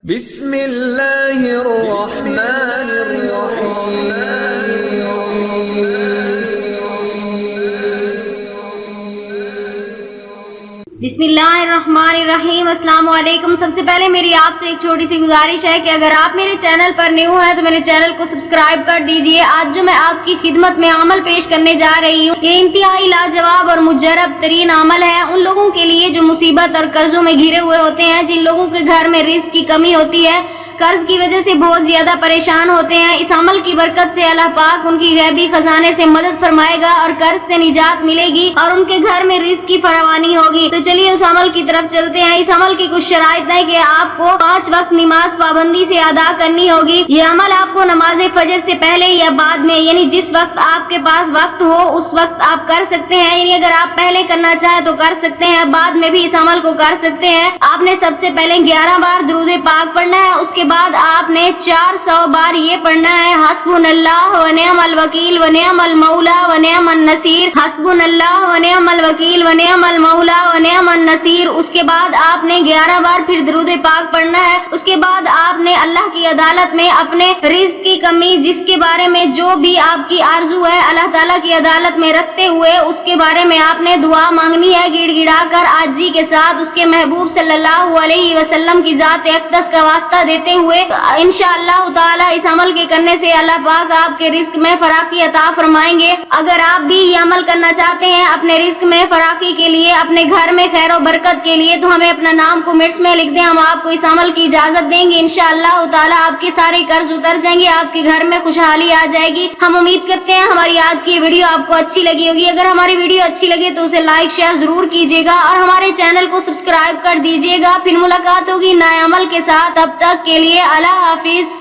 بسم اللہ الرحمن الرحیم بسم اللہ الرحمن الرحیم۔ السلام علیکم۔ سب سے پہلے میری آپ سے ایک چھوٹی سی گزارش ہے کہ اگر آپ میرے چینل پر نیو ہیں تو میرے چینل کو سبسکرائب کر دیجئے۔ آج جو میں آپ کی خدمت میں عمل پیش کرنے جا رہی ہوں، یہ انتہائی لاجواب اور مجرب ترین عمل ہے ان لوگوں کے لیے جو مصیبت اور قرضوں میں گھرے ہوئے ہوتے ہیں، جن لوگوں کے گھر میں رزق کی کمی ہوتی ہے، قرض کی وجہ سے بہت زیادہ پریشان ہوتے ہیں۔ اس عمل کی برکت سے اللہ پاک ان کی غیبی خزانے سے مدد فرمائے گا اور قرض سے نجات ملے گی اور ان کے گھر میں رزق کی فراوانی ہوگی۔ تو چلیے اس عمل کی طرف چلتے ہیں۔ اس عمل کی کچھ شرائط ہیں کہ آپ کو 5 وقت نماز پابندی سے ادا کرنی ہوگی۔ یہ عمل آپ کو نماز فجر سے پہلے یا بعد میں، یعنی جس وقت آپ کے پاس وقت ہو اس وقت آپ کر سکتے ہیں، یعنی اگر آپ پہلے کرنا چاہیں تو کر سکتے ہیں، بعد میں بھی اس عمل کو کر سکتے ہیں۔ آپ نے سب سے پہلے 11 بار درود پاک پڑھنا ہے، اس کے بعد آپ نے 400 بار یہ پڑھنا ہے، حسبنا اللہ و نعم الوکیل و نعم المولا و نعم النصیر، حسبنا اللہ و نعم الوکیل و نعم المولا و نعم النصیر۔ اس کے بعد آپ نے 11 بار پھر درود پاک پڑھنا ہے۔ اس کے بعد آپ نے اللہ کی عدالت میں اپنے رزق کی کمی، جس کے بارے میں جو بھی آپ کی آرزو ہے، اللہ تعالیٰ کی عدالت میں رکھتے ہوئے اس کے بارے میں آپ نے دعا مانگنی ہے، گڑ گڑا کر عاجزی کے ساتھ، اس کے محبوب صلی اللہ علیہ وسلم کی ذات اقدس کا واسطہ دیتے ہوئے۔ انشاءاللہ تعالی اس عمل کے کرنے سے اللہ پاک آپ کے رزق میں فراخی عطا فرمائیں گے۔ اگر آپ بھی یہ عمل کرنا چاہتے ہیں اپنے رزق میں فراخی کے لیے، اپنے گھر میں خیر و برکت کے لیے، تو ہمیں اپنا نام کمنٹس میں لکھ دیں، ہم آپ کو اس عمل کی اجازت دیں گے۔ انشاءاللہ تعالی آپ کے سارے قرض اتر جائیں گے، آپ کے گھر میں خوشحالی آ جائے گی۔ ہم امید کرتے ہیں ہماری آج کی ویڈیو آپ کو اچھی لگی ہوگی۔ اگر ہماری ویڈیو اچھی لگے تو اسے لائک شیئر ضرور کیجیے گا اور ہمارے چینل کو سبسکرائب کر دیجیے گا۔ پھر ملاقات ہوگی نئے عمل کے ساتھ، تب تک کے لیے اللہ حافظ۔